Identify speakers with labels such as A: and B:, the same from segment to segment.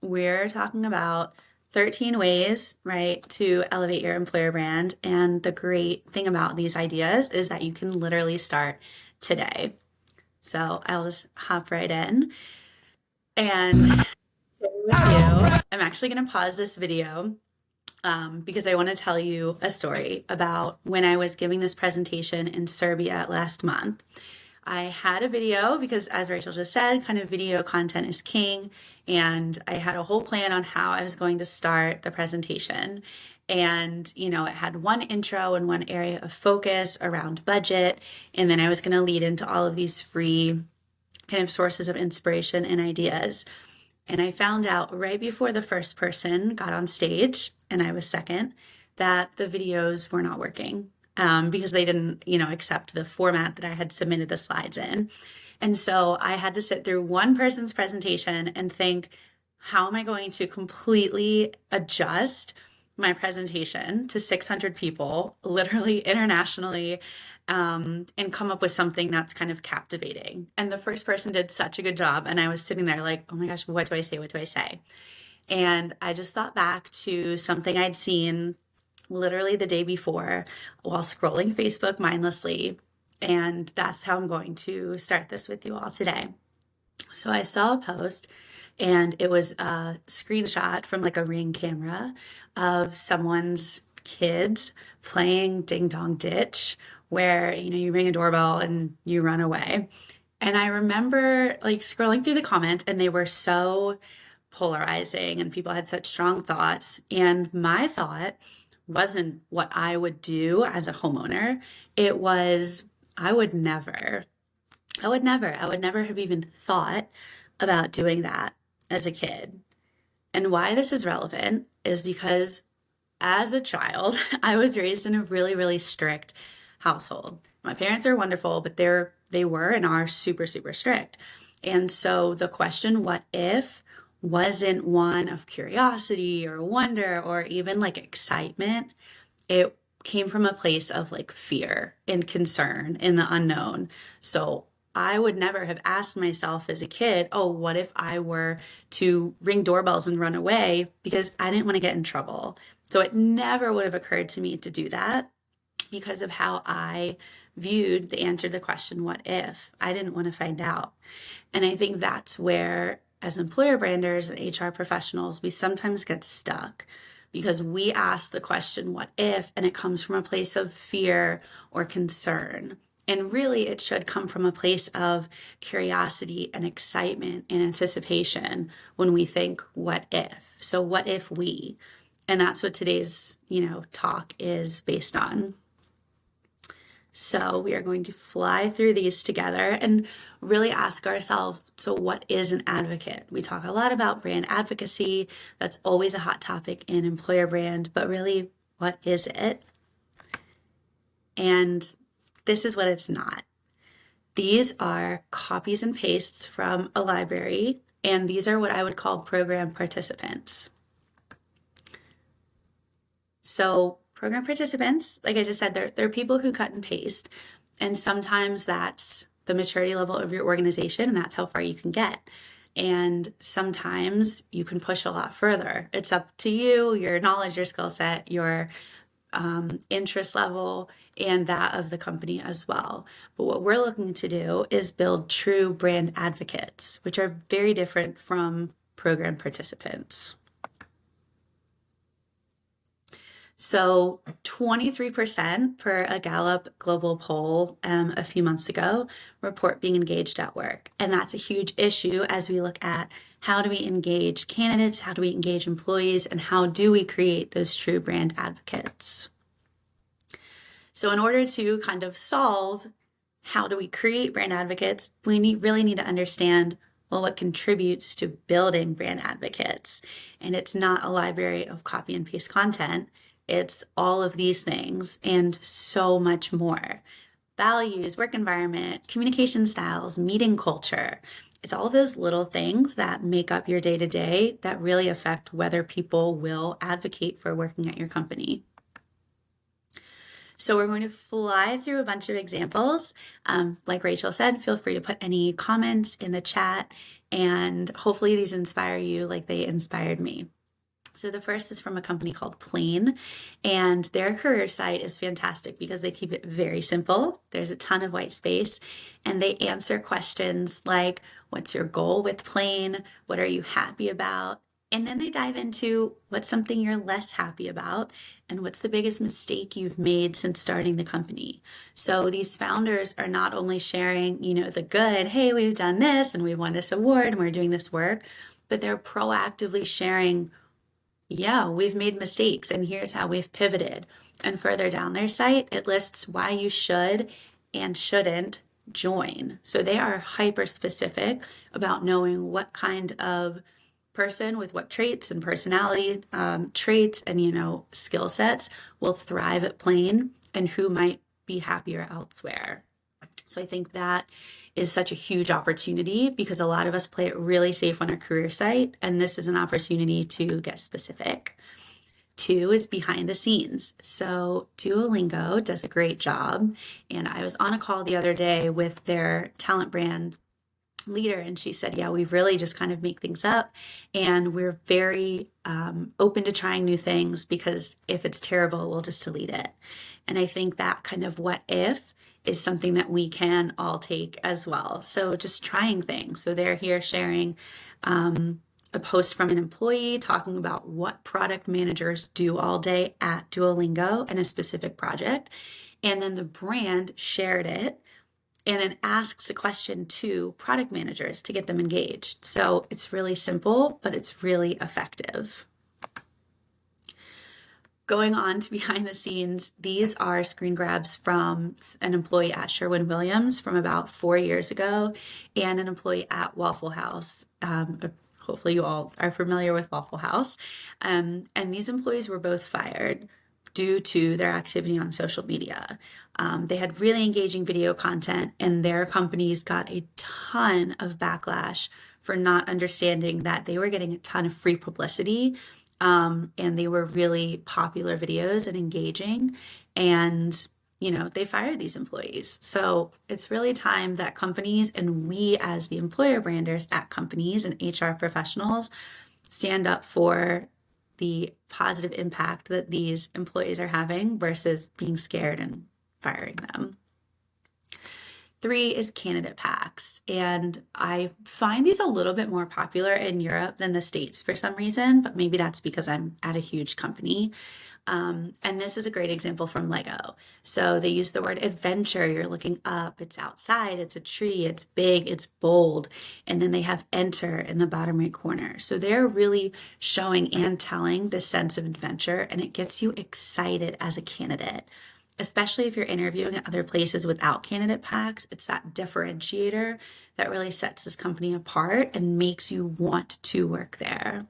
A: we're talking about 13 ways, right, to elevate your employer brand. And the great thing about these ideas is that you can literally start today. So I'll just hop right in and share with you. I'm actually going to pause this video because I want to tell you a story about when I was giving this presentation in Serbia last month. I had a video because, as Rachel just said, kind of video content is king. And I had a whole plan on how I was going to start the presentation. And, it had one intro and one area of focus around budget. And then I was going to lead into all of these free kind of sources of inspiration and ideas. And I found out right before the first person got on stage, and I was second, that the videos were not working. Because they didn't, accept the format that I had submitted the slides in. And so I had to sit through one person's presentation and think, how am I going to completely adjust my presentation to 600 people, literally internationally, and come up with something that's kind of captivating? And the first person did such a good job. And I was sitting there like, oh my gosh, what do I say? What do I say? And I just thought back to something I'd seen literally the day before while scrolling Facebook mindlessly. And that's how I'm going to start this with you all today. So I saw a post, and it was a screenshot from like a Ring camera of someone's kids playing Ding Dong Ditch, where, you ring a doorbell and you run away. And I remember like scrolling through the comments, and they were so polarizing, and people had such strong thoughts. And my thought wasn't what I would do as a homeowner. It was, I would never have even thought about doing that as a kid. And why this is relevant is because as a child, I was raised in a really, really strict household. My parents are wonderful, but they were and are super, super strict. And so the question, what if, wasn't one of curiosity or wonder or even like excitement. It came from a place of like fear and concern in the unknown. So I would never have asked myself as a kid, oh, what if I were to ring doorbells and run away, because I didn't want to get in trouble. So it never would have occurred to me to do that because of how I viewed the answer to the question, what if? I didn't want to find out. And I think that's where, as employer branders and HR professionals, we sometimes get stuck because we ask the question, what if? And it comes from a place of fear or concern. And really, it should come from a place of curiosity and excitement and anticipation when we think, what if? So what if we? And that's what today's, talk is based on. So we are going to fly through these together and really ask ourselves, so what is an advocate? We talk a lot about brand advocacy. That's always a hot topic in employer brand, but really, what is it? And this is what it's not. These are copies and pastes from a library, and these are what I would call program participants. So program participants, like I just said, they're people who cut and paste. And sometimes that's the maturity level of your organization, and that's how far you can get. And sometimes you can push a lot further. It's up to you, your knowledge, your skill set, your interest level, and that of the company as well. But what we're looking to do is build true brand advocates, which are very different from program participants. So 23% per a Gallup global poll a few months ago report being engaged at work. And that's a huge issue as we look at how do we engage candidates, how do we engage employees, and how do we create those true brand advocates. So in order to kind of solve how do we create brand advocates, we really need to understand, well, what contributes to building brand advocates. And it's not a library of copy and paste content. It's all of these things and so much more. Values, work environment, communication styles, meeting culture. It's all those little things that make up your day-to-day that really affect whether people will advocate for working at your company. So we're going to fly through a bunch of examples. Like Rachel said, feel free to put any comments in the chat, And hopefully these inspire you like they inspired me. So the first is from a company called Plain, and their career site is fantastic because they keep it very simple. There's a ton of white space, and they answer questions like, what's your goal with Plain? What are you happy about? And then they dive into what's something you're less happy about and what's the biggest mistake you've made since starting the company. So these founders are not only sharing, the good, hey, we've done this and we won this award and we're doing this work, but they're proactively sharing, yeah, we've made mistakes and here's how we've pivoted. And further down their site, it lists why you should and shouldn't join. So they are hyper specific about knowing what kind of person with what traits and personality traits and skill sets will thrive at Plain and who might be happier elsewhere. So I think that is such a huge opportunity because a lot of us play it really safe on our career site, and this is an opportunity to get specific. 2 is behind the scenes. So Duolingo does a great job, and I was on a call the other day with their talent brand leader, and she said, yeah, we really just kind of make things up, and we're very open to trying new things because if it's terrible, we'll just delete it. And I think that kind of what if is something that we can all take as well. So just trying things. So they're here sharing a post from an employee talking about what product managers do all day at Duolingo in a specific project. And then the brand shared it and then asks a question to product managers to get them engaged. So it's really simple, but it's really effective. Going on to behind the scenes, these are screen grabs from an employee at Sherwin-Williams from about 4 years ago and an employee at Waffle House. Hopefully you all are familiar with Waffle House. And these employees were both fired due to their activity on social media. They had really engaging video content, and their companies got a ton of backlash for not understanding that they were getting a ton of free publicity. And they were really popular videos and engaging, and they fired these employees. So it's really time that companies and we as the employer branders at companies and HR professionals stand up for the positive impact that these employees are having versus being scared and firing them. 3 is candidate packs, and I find these a little bit more popular in Europe than the States for some reason, but maybe that's because I'm at a huge company. And this is a great example from Lego. So they use the word adventure. You're looking up, it's outside, it's a tree, it's big, it's bold. And then they have enter in the bottom right corner. So they're really showing and telling the sense of adventure, and it gets you excited as a candidate. Especially if you're interviewing at other places without candidate packs, it's that differentiator that really sets this company apart and makes you want to work there.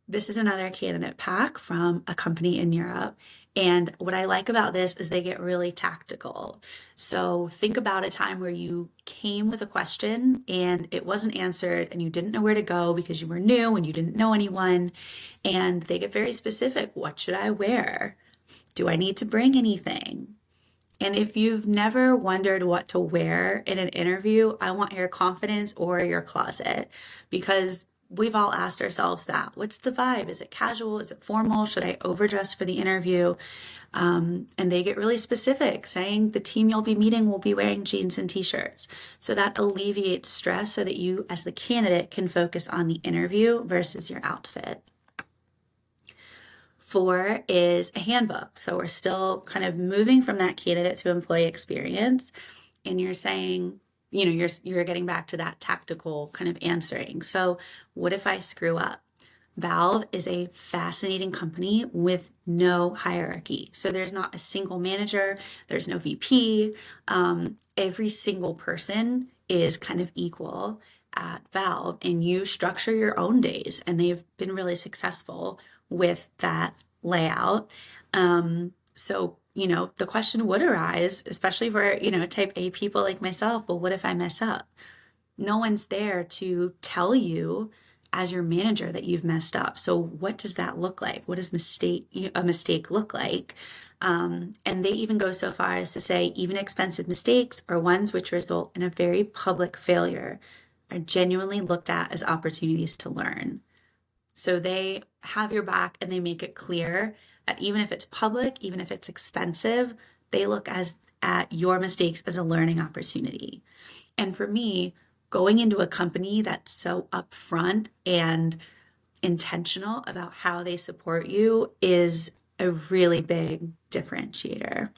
A: This is another candidate pack from a company in Europe. And what I like about this is they get really tactical. So think about a time where you came with a question and it wasn't answered and you didn't know where to go because you were new and you didn't know anyone. And they get very specific. What should I wear? Do I need to bring anything? And if you've never wondered what to wear in an interview, I want your confidence or your closet, because we've all asked ourselves that. What's the vibe? Is it casual? Is it formal? Should I overdress for the interview? And they get really specific, saying the team you'll be meeting will be wearing jeans and t-shirts. So that alleviates stress so that you, as the candidate, can focus on the interview versus your outfit. 4 is a handbook. So we're still kind of moving from that candidate to employee experience. And you're saying, you're getting back to that tactical kind of answering. So what if I screw up? Valve is a fascinating company with no hierarchy. So there's not a single manager, there's no VP. Every single person is kind of equal at Valve, and you structure your own days, and they've been really successful with that layout. So the question would arise, especially for, type A people like myself, well, what if I mess up? No one's there to tell you as your manager that you've messed up. So what does that look like? What does a mistake look like? And they even go so far as to say even expensive mistakes or ones which result in a very public failure are genuinely looked at as opportunities to learn. So they have your back and they make it clear that even if it's public, even if it's expensive, they look at your mistakes as a learning opportunity. And for me, going into a company that's so upfront and intentional about how they support you is a really big differentiator.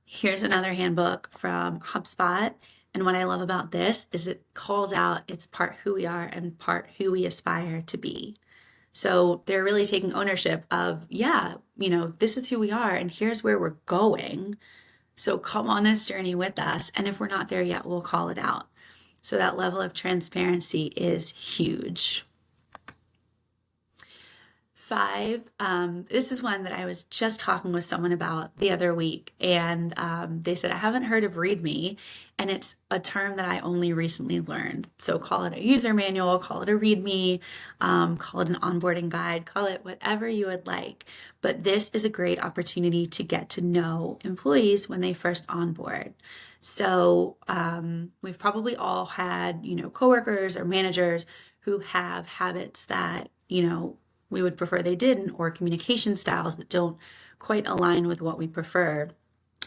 A: Here's another handbook from HubSpot. And what I love about this is it calls out it's part who we are and part who we aspire to be. So they're really taking ownership of, yeah, this is who we are and here's where we're going. So come on this journey with us. And if we're not there yet, we'll call it out. So that level of transparency is huge. 5, this is one that I was just talking with someone about the other week, and they said, I haven't heard of README, and it's a term that I only recently learned. So call it a user manual, call it a README, call it an onboarding guide, call it whatever you would like. But this is a great opportunity to get to know employees when they first onboard. So we've probably all had, coworkers or managers who have habits that, we would prefer they didn't, or communication styles that don't quite align with what we prefer.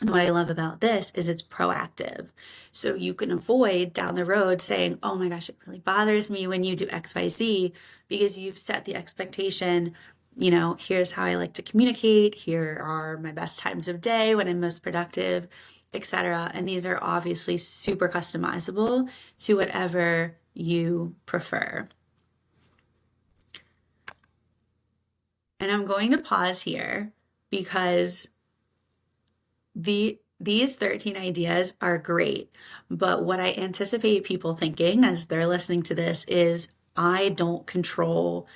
A: And what I love about this is it's proactive. So you can avoid down the road saying, oh my gosh, it really bothers me when you do XYZ, because you've set the expectation, here's how I like to communicate, here are my best times of day when I'm most productive, etc. And these are obviously super customizable to whatever you prefer. And I'm going to pause here because these 13 ideas are great. But what I anticipate people thinking as they're listening to this is, I don't control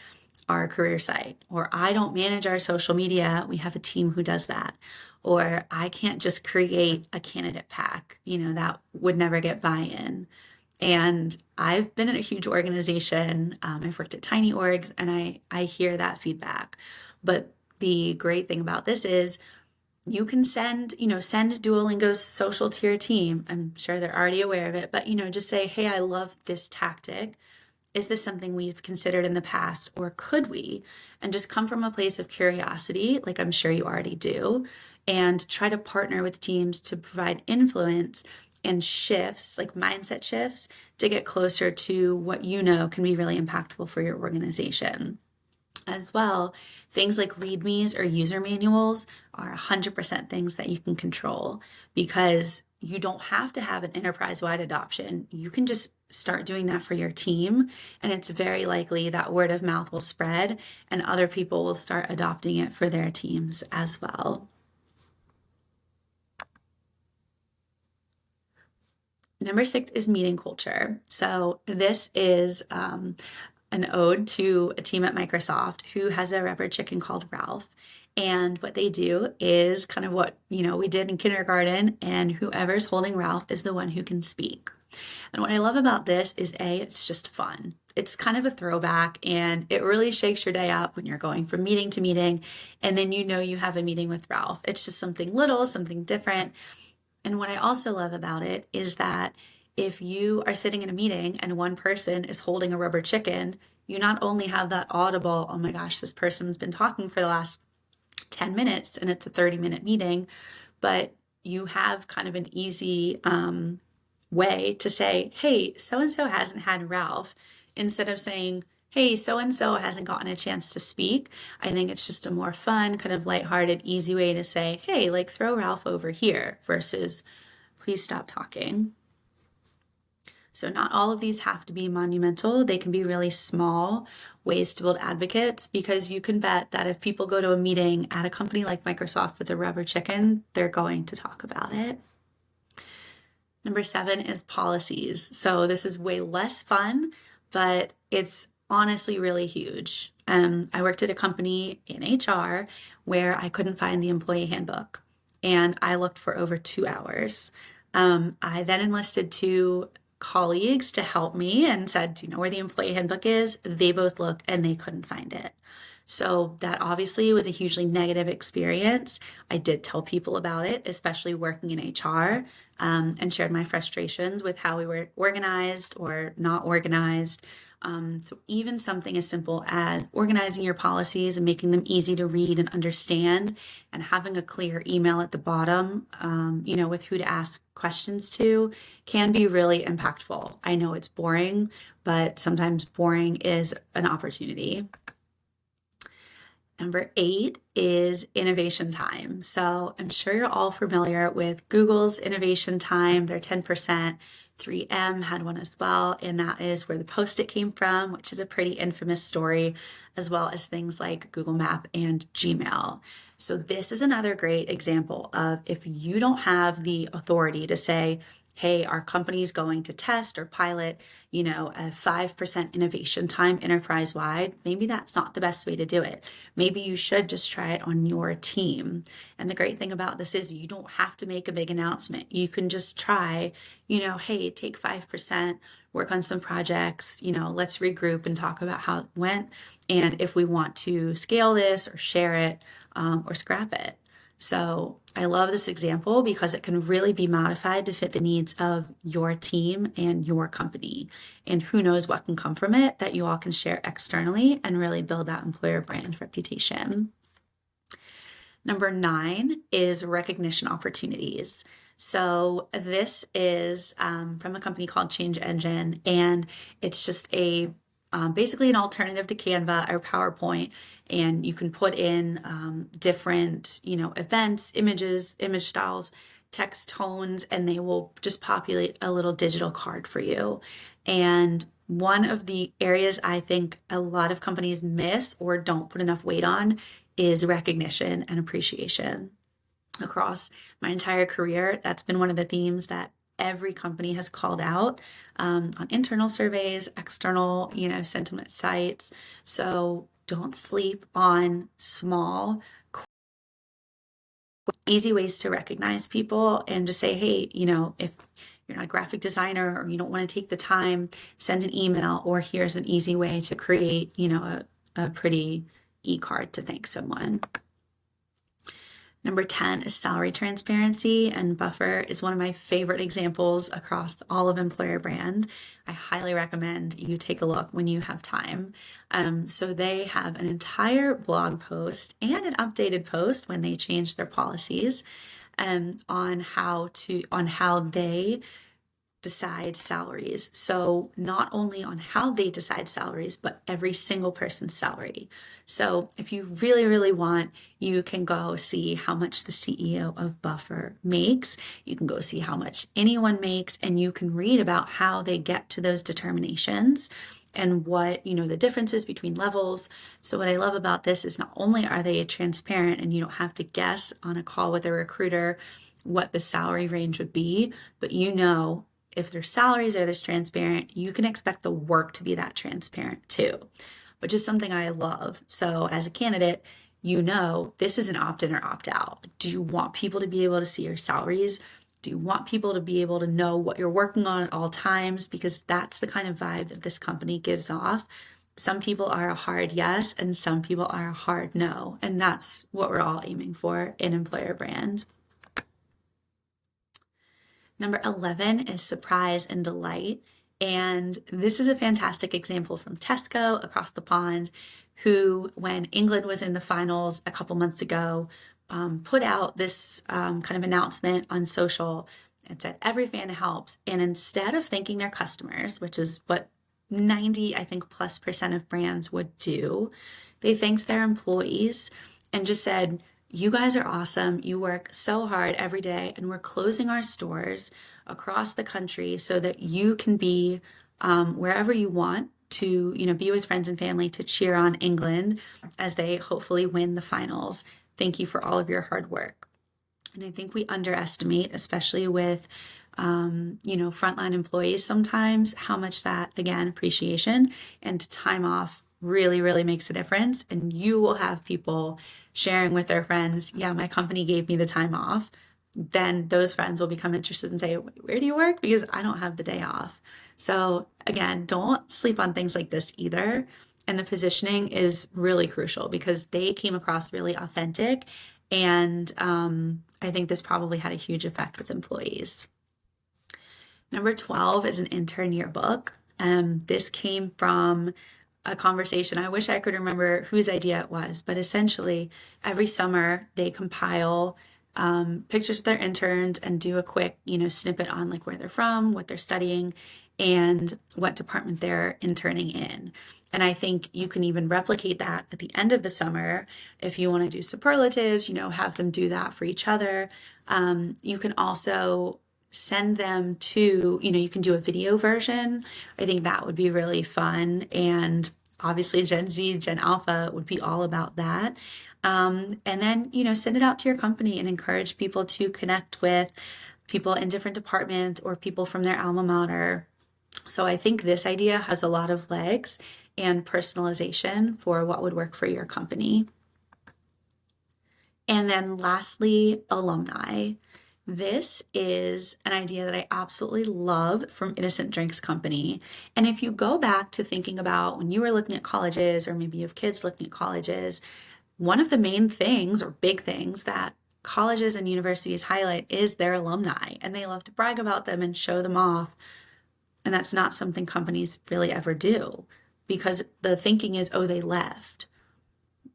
A: our career site, or I don't manage our social media. We have a team who does that. Or I can't just create a candidate pack, that would never get buy-in. And I've been at a huge organization. I've worked at tiny orgs, and I hear that feedback. But the great thing about this is you can send Duolingo's social to your team. I'm sure they're already aware of it, but, just say, hey, I love this tactic. Is this something we've considered in the past, or could we? And just come from a place of curiosity, like I'm sure you already do, and try to partner with teams to provide influence and shifts, like mindset shifts, to get closer to what can be really impactful for your organization. As well, things like READMEs or user manuals are 100% things that you can control, because you don't have to have an enterprise-wide adoption. You can just start doing that for your team, and it's very likely that word of mouth will spread and other people will start adopting it for their teams as well. Number 6 is meeting culture. So this is an ode to a team at Microsoft who has a rubber chicken called Ralph. And what they do is kind of what, we did in kindergarten, and whoever's holding Ralph is the one who can speak. And what I love about this is it's just fun. It's kind of a throwback, and it really shakes your day up when you're going from meeting to meeting, and then you have a meeting with Ralph. It's just something little, something different. And what I also love about it is that if you are sitting in a meeting and one person is holding a rubber chicken, you not only have that audible, oh my gosh, this person's been talking for the last 10 minutes and it's a 30-minute meeting, but you have kind of an easy way to say, hey, so-and-so hasn't had Ralph, instead of saying, hey, so-and-so hasn't gotten a chance to speak. I think it's just a more fun, kind of lighthearted, easy way to say, hey, like throw Ralph over here, versus please stop talking. So not all of these have to be monumental. They can be really small ways to build advocates, because you can bet that if people go to a meeting at a company like Microsoft with a rubber chicken, they're going to talk about it. Number 7 is policies. So this is way less fun, but it's honestly really huge. I worked at a company in HR where I couldn't find the employee handbook, and I looked for over 2 hours. I then enlisted 2 colleagues to help me and said, do you know where the employee handbook is? They both looked and they couldn't find it. So that obviously was a hugely negative experience. I did tell people about it, especially working in HR, and shared my frustrations with how we were organized or not organized. So even something as simple as organizing your policies and making them easy to read and understand, and having a clear email at the bottom, with who to ask questions to, can be really impactful. I know it's boring, but sometimes boring is an opportunity. Number 8 is innovation time. So I'm sure you're all familiar with Google's innovation time, their 10%. 3M had one as well, and that is where the Post-it came from, which is a pretty infamous story, as well as things like Google Map and Gmail. So this is another great example of, if you don't have the authority to say, hey, our company is going to test or pilot, a 5% innovation time enterprise-wide, maybe that's not the best way to do it. Maybe you should just try it on your team. And the great thing about this is you don't have to make a big announcement. You can just try, hey, take 5%, work on some projects, let's regroup and talk about how it went, and if we want to scale this or share it, or scrap it. So I love this example because it can really be modified to fit the needs of your team and your company. And who knows what can come from it that you all can share externally and really build that employer brand reputation. Number 9 is recognition opportunities. So this is from a company called Change Engine, and it's just basically an alternative to Canva or PowerPoint, and you can put in different, events, images, image styles, text tones, and they will just populate a little digital card for you. And one of the areas I think a lot of companies miss or don't put enough weight on is recognition and appreciation. Across my entire career, that's been one of the themes that every company has called out on internal surveys, external, sentiment sites. So don't sleep on small, easy ways to recognize people, and just say, hey, if you're not a graphic designer or you don't want to take the time, send an email, or here's an easy way to create, a pretty e-card to thank someone. Number 10 is salary transparency, and Buffer is one of my favorite examples across all of employer brand. I highly recommend you take a look when you have time. So they have an entire blog post and an updated post when they change their policies on how they decide salaries. So not only on how they decide salaries, but every single person's salary. So if you really, really want, you can go see how much the CEO of Buffer makes. You can go see how much anyone makes, and you can read about how they get to those determinations and what, the differences between levels. So what I love about this is not only are they transparent and you don't have to guess on a call with a recruiter what the salary range would be, but if their salaries are this transparent, you can expect the work to be that transparent too, which is something I love. So as a candidate, this is an opt-in or opt-out. Do you want people to be able to see your salaries? Do you want people to be able to know what you're working on at all times? Because that's the kind of vibe that this company gives off. Some people are a hard yes, and some people are a hard no. And that's what we're all aiming for in employer brand. Number 11 is surprise and delight. And this is a fantastic example from Tesco across the pond, who, when England was in the finals a couple months ago, put out this kind of announcement on social. It said, every fan helps. And instead of thanking their customers, which is what 90, I think, +% of brands would do, they thanked their employees and just said, you guys are awesome. You work so hard every day, and we're closing our stores across the country so that you can be wherever you want to, be with friends and family to cheer on England as they hopefully win the finals. Thank you for all of your hard work. And I think we underestimate, especially with, frontline employees sometimes, how much that, again, appreciation and time off really, really makes a difference. And you will have people sharing with their friends, yeah, my company gave me the time off. then those friends will become interested and say, where do you work? Because I don't have the day off. So again, don't sleep on things like this either. And the positioning is really crucial because they came across really authentic. And I think this probably had a huge effect with employees. Number 12 is an intern yearbook. This came from a conversation. I wish I could remember whose idea it was, but essentially every summer they compile pictures of their interns and do a quick, snippet on like where they're from, what they're studying, and what department they're interning in. And I think you can even replicate that at the end of the summer if you want to do superlatives, have them do that for each other. You can also send them to, you can do a video version. I think that would be really fun. And obviously Gen Z, Gen Alpha would be all about that. And then, send it out to your company and encourage people to connect with people in different departments or people from their alma mater. So I think this idea has a lot of legs and personalization for what would work for your company. And then lastly, alumni. This is an idea that I absolutely love from Innocent Drinks Company. And if you go back to thinking about when you were looking at colleges, or maybe you have kids looking at colleges, one of the main things or big things that colleges and universities highlight is their alumni, and they love to brag about them and show them off. And that's not something companies really ever do because the thinking is, oh, they left.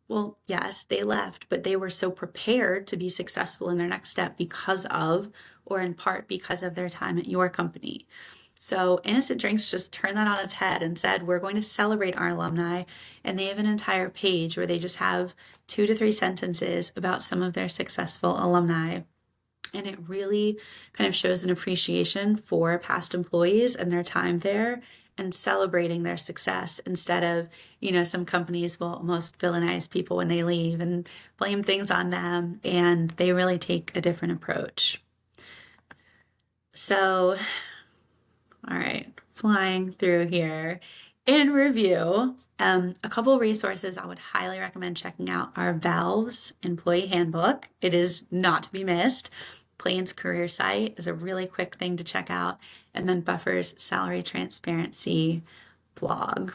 A: Well, yes, they left, but they were so prepared to be successful in their next step because of, or in part because of their time at your company. So Innocent Drinks just turned that on its head and said, we're going to celebrate our alumni. And they have an entire page where they just have 2 to 3 sentences about some of their successful alumni. And it really kind of shows an appreciation for past employees and their time there and celebrating their success instead of, some companies will almost villainize people when they leave and blame things on them. And they really take a different approach. So, all right, flying through here. In review, a couple resources I would highly recommend checking out are Valve's Employee Handbook. It is not to be missed. Plain's career site is a really quick thing to check out. And then Buffer's Salary Transparency blog.